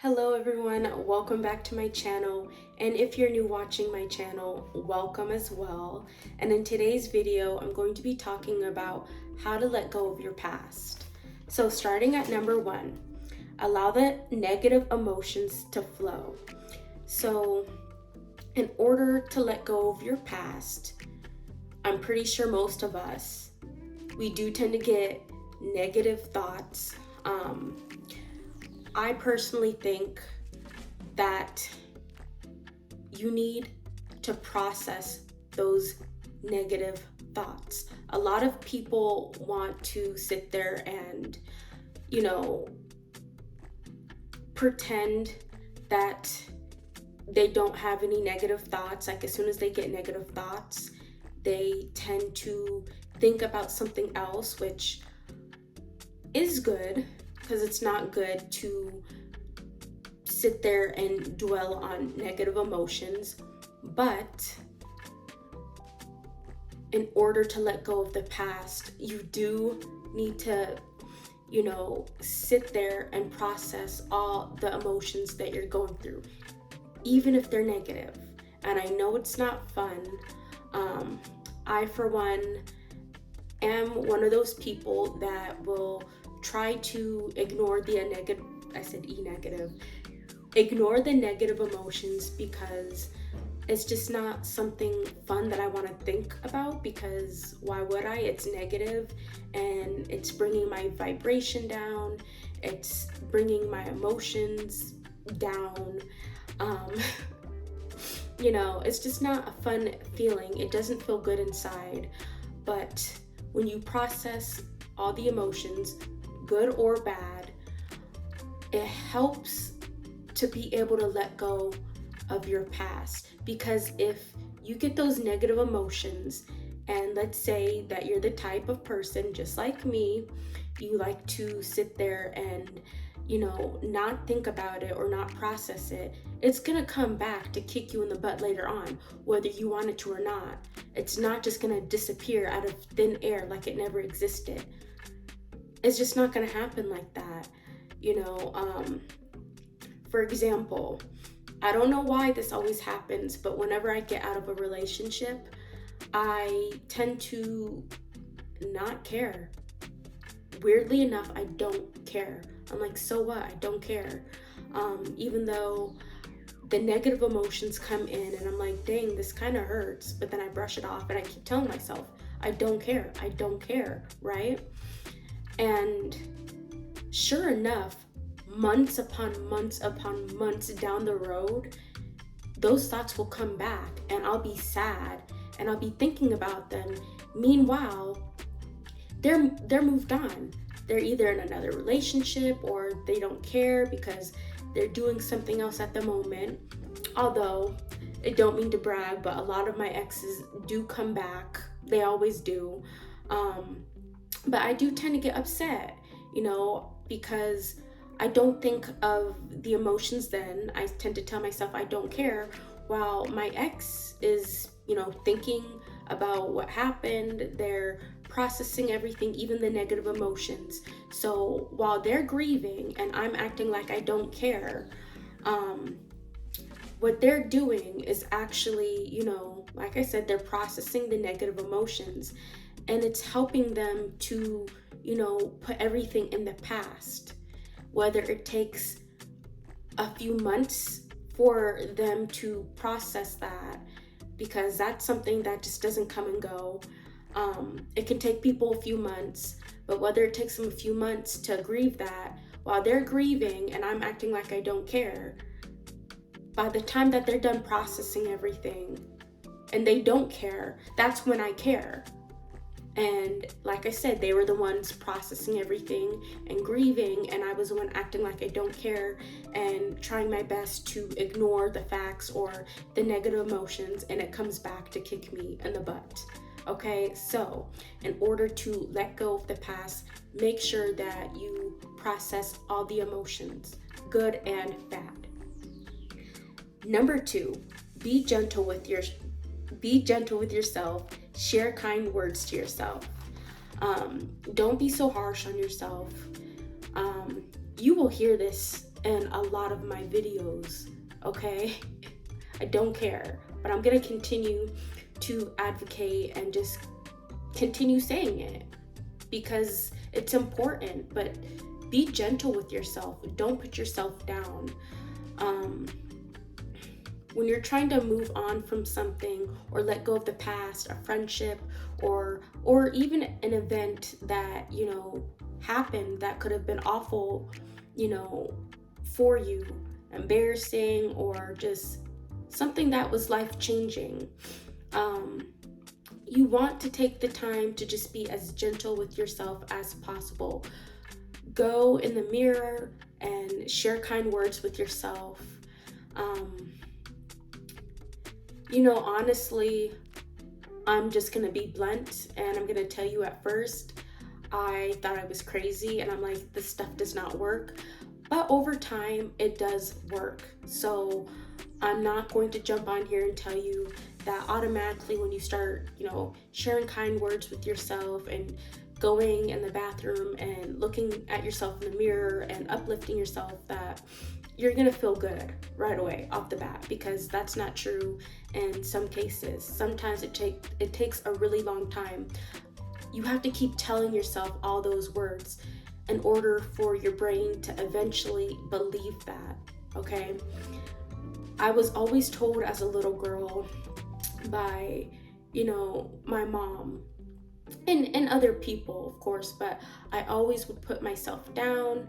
Hello everyone, welcome back to my channel, and if you're new watching my channel, welcome as well. And in today's video, I'm going to be talking about how to let go of your past. So starting at number 1, allow the negative emotions to flow. So in order to let go of your past, I'm pretty sure most of us, we do tend to get negative thoughts. I personally think that you need to process those negative thoughts. A lot of people want to sit there and, pretend that they don't have any negative thoughts. Like as soon as they get negative thoughts, they tend to think about something else, which is good, because it's not good to sit there and dwell on negative emotions. But in order to let go of the past, you do need to, sit there and process all the emotions that you're going through, even if they're negative. And I know it's not fun. I, for one, am one of those people that will try to ignore the negative, ignore the negative emotions, because it's just not something fun that I want to think about, because why would I? It's negative and it's bringing my vibration down. It's bringing my emotions down. It's just not a fun feeling. It doesn't feel good inside. But when you process all the emotions, good or bad, it helps to be able to let go of your past. Because if you get those negative emotions, and let's say that you're the type of person just like me, you like to sit there and not think about it or not process it, it's gonna come back to kick you in the butt later on, whether you want it to or not. It's not just gonna disappear out of thin air like it never existed. It's just not gonna happen like that. For example, I don't know why this always happens, but whenever I get out of a relationship, I tend to not care. Weirdly enough, I don't care. I'm like, so what? I don't care. Even though the negative emotions come in and I'm like, dang, this kind of hurts, but then I brush it off and I keep telling myself, I don't care, right? And sure enough, months upon months down the road, those thoughts will come back and I'll be sad and I'll be thinking about them. Meanwhile, they're moved on. They're either in another relationship or they don't care because they're doing something else at the moment. Although, I don't mean to brag, but a lot of my exes do come back. They always do. But I do tend to get upset, because I don't think of the emotions then. I tend to tell myself I don't care, while my ex is, thinking about what happened. They're processing everything, even the negative emotions. So while they're grieving and I'm acting like I don't care, what they're doing is actually, like I said, they're processing the negative emotions, and it's helping them to, put everything in the past. Whether it takes a few months for them to process that, because that's something that just doesn't come and go. It can take people a few months, but whether it takes them a few months to grieve that, while they're grieving and I'm acting like I don't care, by the time that they're done processing everything and they don't care, that's when I care. And like I said, they were the ones processing everything and grieving, and I was the one acting like I don't care and trying my best to ignore the facts or the negative emotions, and it comes back to kick me in the butt. Okay, so in order to let go of the past, make sure that you process all the emotions, good and bad. Number 2, be gentle with yourself. Share kind words to yourself. Don't be so harsh on yourself. You will hear this in a lot of my videos, okay? I don't care, but I'm gonna continue to advocate and just continue saying it because it's important. But be gentle with yourself. Don't put yourself down. When you're trying to move on from something or let go of the past, a friendship, or even an event that, you know, happened that could have been awful, you know, for you, embarrassing, or just something that was life-changing, you want to take the time to just be as gentle with yourself as possible. Go in the mirror and share kind words with yourself. You know, honestly, I'm just gonna be blunt and I'm gonna tell you, at first, I thought I was crazy and I'm like, this stuff does not work. But over time, it does work. So I'm not going to jump on here and tell you that automatically when you start, you know, sharing kind words with yourself and going in the bathroom and looking at yourself in the mirror and uplifting yourself, that you're gonna feel good right away off the bat, because that's not true in some cases. Sometimes it takes a really long time. You have to keep telling yourself all those words in order for your brain to eventually believe that, okay? I was always told as a little girl by, you know, my mom and other people, of course, but I always would put myself down,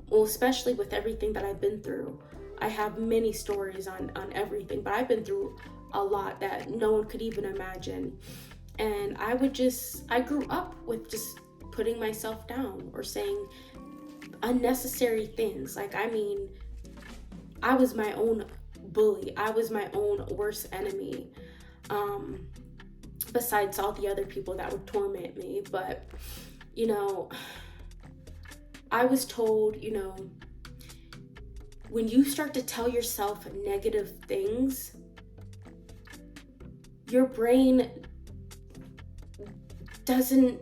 well, especially with everything that I've been through. I have many stories on everything, but I've been through a lot that no one could even imagine. And I grew up with just putting myself down or saying unnecessary things. Like, I mean, I was my own bully. I was my own worst enemy. Besides all the other people that would torment me. But, you know, I was told, you know, when you start to tell yourself negative things, your brain doesn't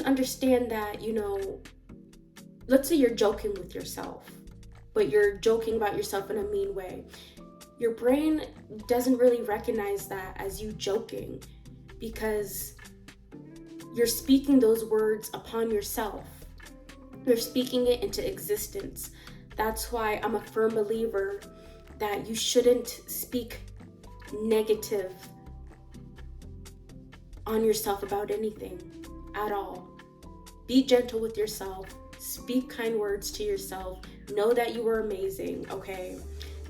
understand that, you know, let's say you're joking with yourself, but you're joking about yourself in a mean way. Your brain doesn't really recognize that as you joking, because you're speaking those words upon yourself. You're speaking it into existence. That's why I'm a firm believer that you shouldn't speak negative on yourself about anything at all. Be gentle with yourself. Speak kind words to yourself. Know that you are amazing, okay?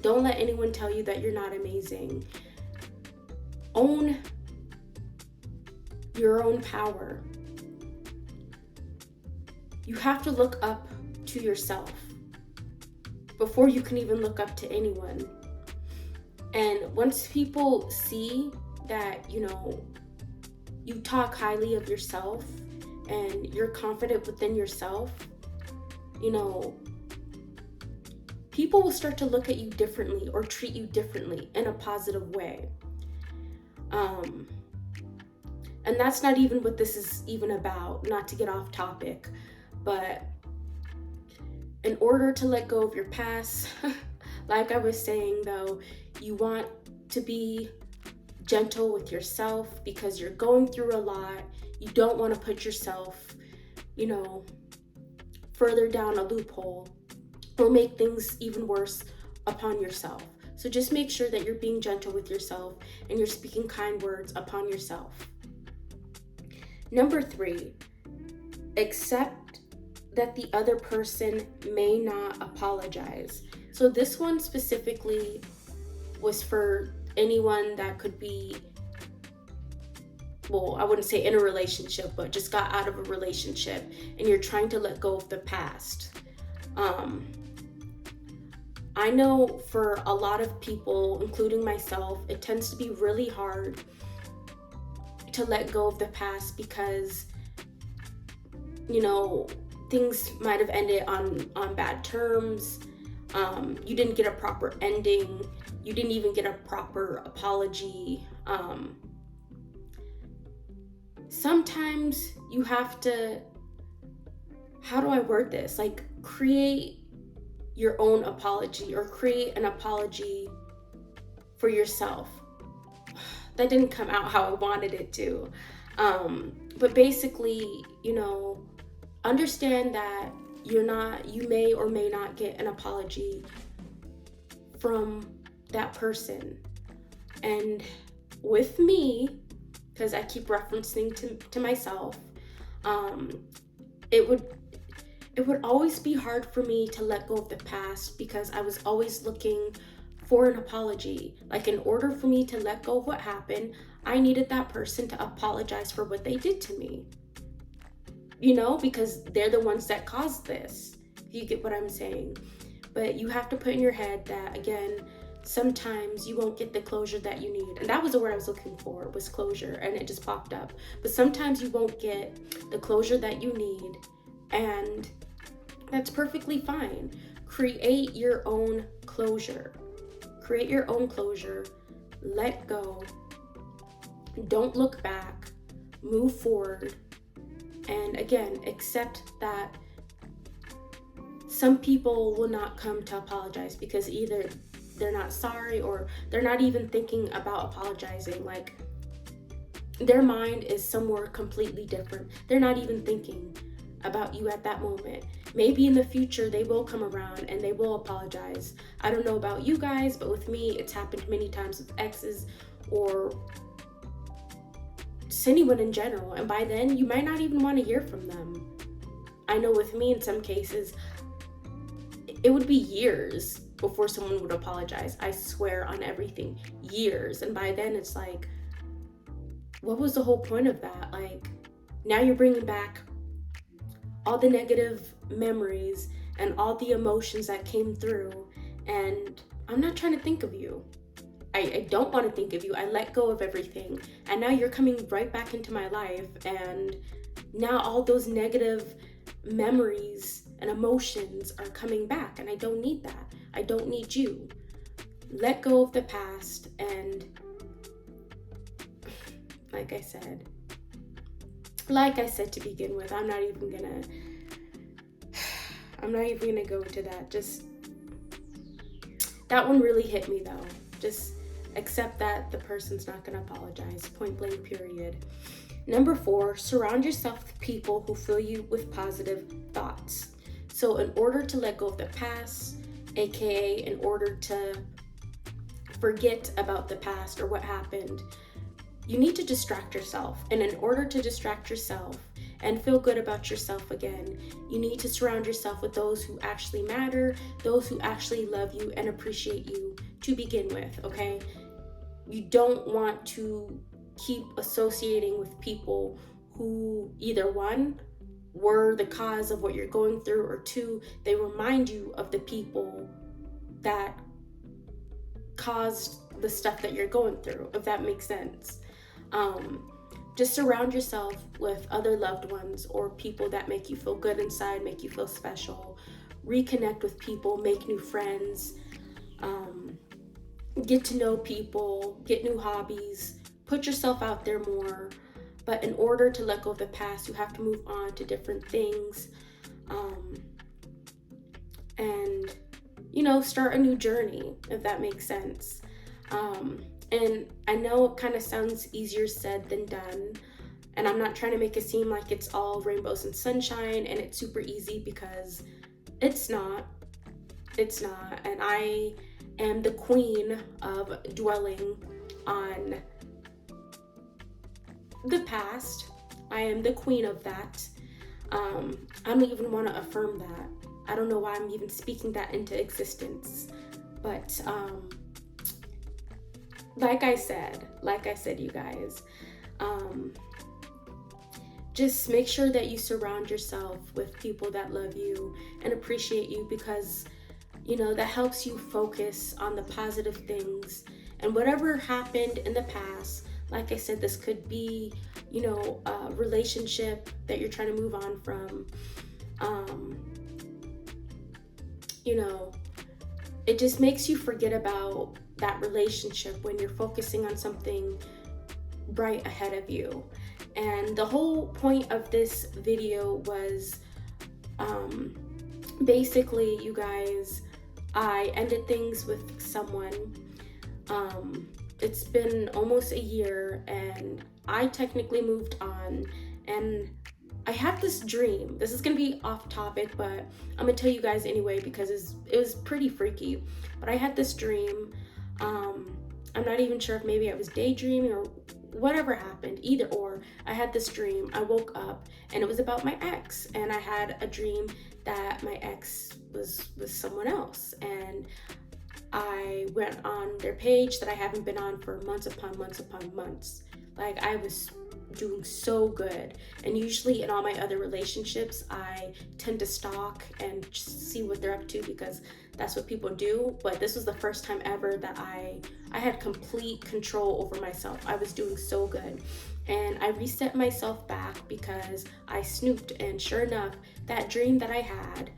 Don't let anyone tell you that you're not amazing. Own your own power. You have to look up to yourself before you can even look up to anyone. And once people see that, you know, you talk highly of yourself and you're confident within yourself, you know, people will start to look at you differently or treat you differently in a positive way. And that's not even what this is even about, not to get off topic, but in order to let go of your past, like I was saying though, you want to be gentle with yourself because you're going through a lot. You don't want to put yourself, you know, further down a loophole or make things even worse upon yourself. So just make sure that you're being gentle with yourself and you're speaking kind words upon yourself. Number 3, accept that the other person may not apologize. So this one specifically was for anyone that could be, well, I wouldn't say in a relationship, but just got out of a relationship and you're trying to let go of the past. I know for a lot of people, including myself, it tends to be really hard to let go of the past because, you know, things might have ended on bad terms. You didn't get a proper ending. You didn't even get a proper apology. Sometimes you have to, how do I word this? Like, create your own apology, or create an apology for yourself. That didn't come out how I wanted it to. But basically, understand that you may or may not get an apology from that person. And with me, because I keep referencing to myself, it would always be hard for me to let go of the past, because I was always looking for an apology. Like, in order for me to let go of what happened, I needed that person to apologize for what they did to me. Because they're the ones that caused this. You get what I'm saying? But you have to put in your head that, again, sometimes you won't get the closure that you need. And that was the word I was looking for, was closure, and it just popped up. But sometimes you won't get the closure that you need, and that's perfectly fine. Create your own closure. Create your own closure. Let go. Don't look back. Move forward. And again, accept that some people will not come to apologize, because either they're not sorry, or they're not even thinking about apologizing. Like, their mind is somewhere completely different. They're not even thinking about you at that moment. Maybe in the future they will come around and they will apologize. I don't know about you guys, but with me, it's happened many times with exes, or just anyone in general. And by then, you might not even want to hear from them. I know with me, in some cases, it would be years before someone would apologize. I swear on everything, years. And by then, it's like, what was the whole point of that? Like, now you're bringing back all the negative memories and all the emotions that came through, and I'm not trying to think of you. I don't want to think of you. I let go of everything, and now you're coming right back into my life, and now all those negative memories and emotions are coming back, and I don't need that. I don't need you. Let go of the past, and like I said to begin with, I'm not even gonna go into that. Just, that one really hit me though. Just accept that the person's not gonna apologize, point blank, period. Number 4, surround yourself with people who fill you with positive thoughts. So in order to let go of the past, aka in order to forget about the past or what happened, you need to distract yourself. And in order to distract yourself and feel good about yourself again, you need to surround yourself with those who actually matter, those who actually love you and appreciate you to begin with, okay? You don't want to keep associating with people who either, 1, were the cause of what you're going through, or 2, they remind you of the people that caused the stuff that you're going through, if that makes sense. Just surround yourself with other loved ones or people that make you feel good inside, make you feel special. Reconnect with people, make new friends, get to know people, get new hobbies, put yourself out there more. But in order to let go of the past, you have to move on to different things, and start a new journey, if that makes sense. And I know it kind of sounds easier said than done, and I'm not trying to make it seem like it's all rainbows and sunshine and it's super easy, because it's not. And I am the queen of dwelling on the past. I am the queen of that. I don't even want to affirm that. I don't know why I'm even speaking that into existence. But like I said, you guys, just make sure that you surround yourself with people that love you and appreciate you, because that helps you focus on the positive things. And whatever happened in the past, like I said, this could be a relationship that you're trying to move on from. It just makes you forget about that relationship when you're focusing on something bright ahead of you. And the whole point of this video was basically, you guys, I ended things with someone. It's been almost a year, and I technically moved on, and I had this dream. This is gonna be off topic, but I'm gonna tell you guys anyway because it was pretty freaky. But I had this dream. Um, I'm not even sure if maybe I was daydreaming or whatever happened. Either or, I had this dream. I woke up and it was about my ex, and I had a dream that my ex was with someone else, and I went on their page that I haven't been on for months upon months upon months. Like, I was doing so good. And usually in all my other relationships, I tend to stalk and just see what they're up to because that's what people do. But this was the first time ever that I had complete control over myself. I was doing so good. And I reset myself back because I snooped, and sure enough, that dream that I had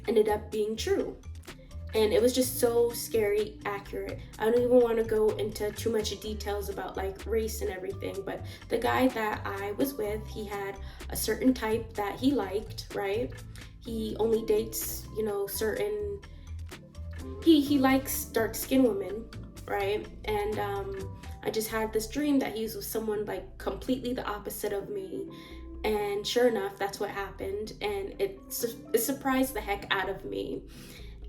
ended up being true. And it was just so scary accurate. I don't even want to go into too much details about like race and everything, but the guy that I was with, he had a certain type that he liked, right? He only dates, certain, he likes dark skinned women, right? And I just had this dream that he was with someone like completely the opposite of me. And sure enough, that's what happened, and it surprised the heck out of me.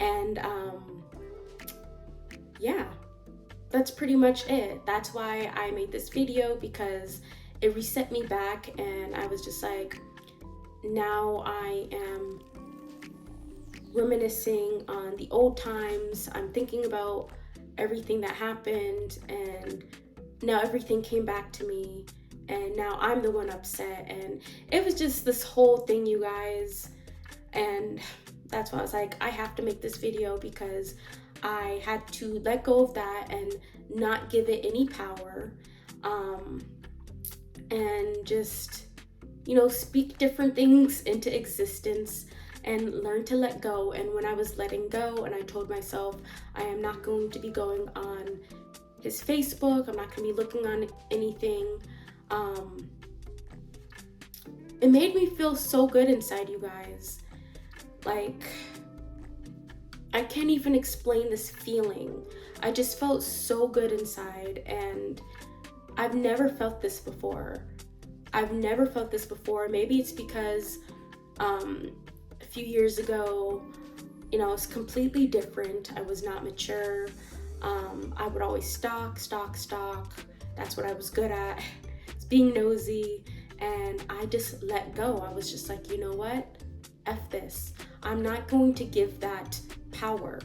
And yeah, that's pretty much it. That's why I made this video, because it reset me back, and I was just like, now I am reminiscing on the old times. I'm thinking about everything that happened, and now everything came back to me, and now I'm the one upset. And it was just this whole thing, you guys. And that's why I was like, I have to make this video, because I had to let go of that and not give it any power, and just, speak different things into existence and learn to let go. And when I was letting go, and I told myself I am not going to be going on his Facebook, I'm not going to be looking on anything, it made me feel so good inside, you guys. Like, I can't even explain this feeling. I just felt so good inside, and I've never felt this before. Maybe it's because a few years ago, it's completely different. I was not mature. I would always stalk. That's what I was good at. It's being nosy, and I just let go. I was just like, you know what? F this. I'm not going to give that power.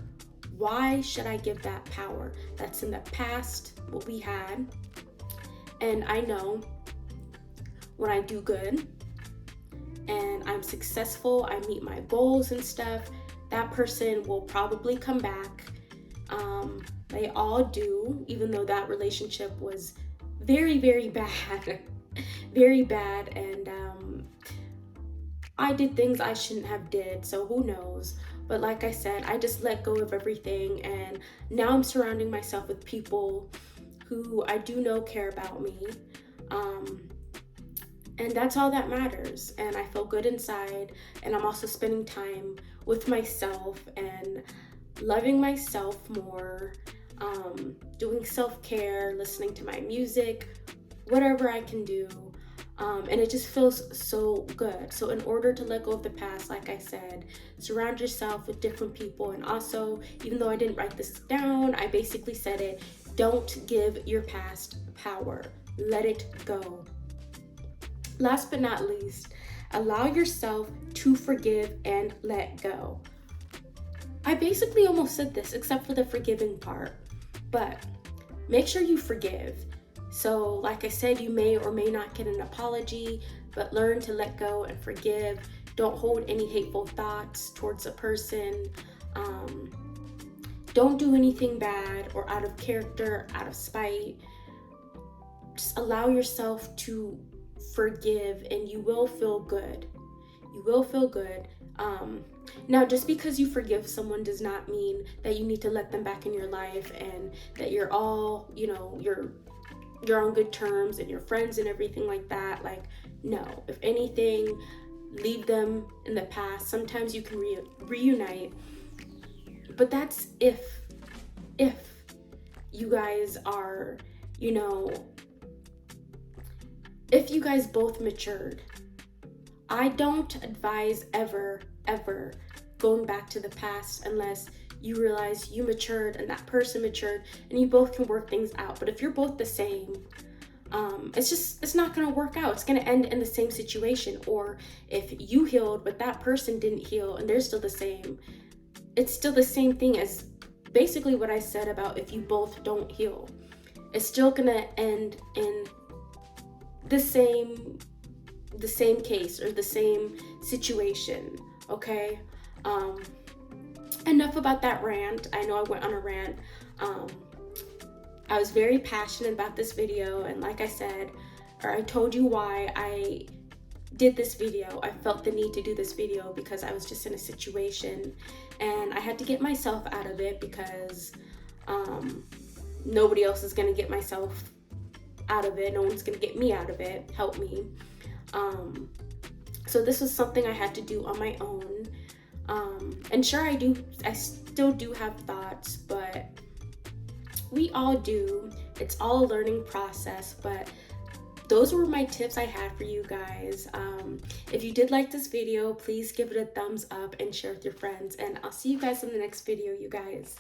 Why should I give that power? That's in the past, what we had. And I know when I do good and I'm successful, I meet my goals and stuff, that person will probably come back. They all do, even though that relationship was very, very bad. Very bad. And I did things I shouldn't have did, so who knows. But like I said, I just let go of everything, and now I'm surrounding myself with people who I do know care about me, and that's all that matters. And I feel good inside, and I'm also spending time with myself and loving myself more, doing self-care, listening to my music, whatever I can do. And it just feels so good. So in order to let go of the past, like I said, surround yourself with different people. And also, even though I didn't write this down, I basically said it, don't give your past power. Let it go. Last but not least, allow yourself to forgive and let go. I basically almost said this, except for the forgiving part, but make sure you forgive. So like I said, you may or may not get an apology, but learn to let go and forgive. Don't hold any hateful thoughts towards a person. Don't do anything bad or out of character, out of spite. Just allow yourself to forgive, and you will feel good. You will feel good. Now, just because you forgive someone does not mean that you need to let them back in your life and that you're all, you're on good terms and you're friends and everything like that. Like, no. If anything, leave them in the past. Sometimes you can reunite, but that's if you guys are, you know, if you guys both matured. I don't advise ever going back to the past unless you realize you matured and that person matured and you both can work things out. But if you're both the same, it's not going to work out. It's going to end in the same situation. Or if you healed but that person didn't heal and they're still the same, it's still the same thing as basically what I said about if you both don't heal. It's still going to end in the same case or the same situation. Okay, enough about that rant. I know I went on a rant. I was very passionate about this video, and like I said, or I told you why I did this video. I felt the need to do this video because I was just in a situation and I had to get myself out of it because nobody else is gonna get myself out of it. No one's gonna get me out of it. Help me. So this was something I had to do on my own. And sure, I still do have thoughts, but we all do. It's all a learning process, but those were my tips I had for you guys. If you did like this video, please give it a thumbs up and share with your friends, and I'll see you guys in the next video, you guys.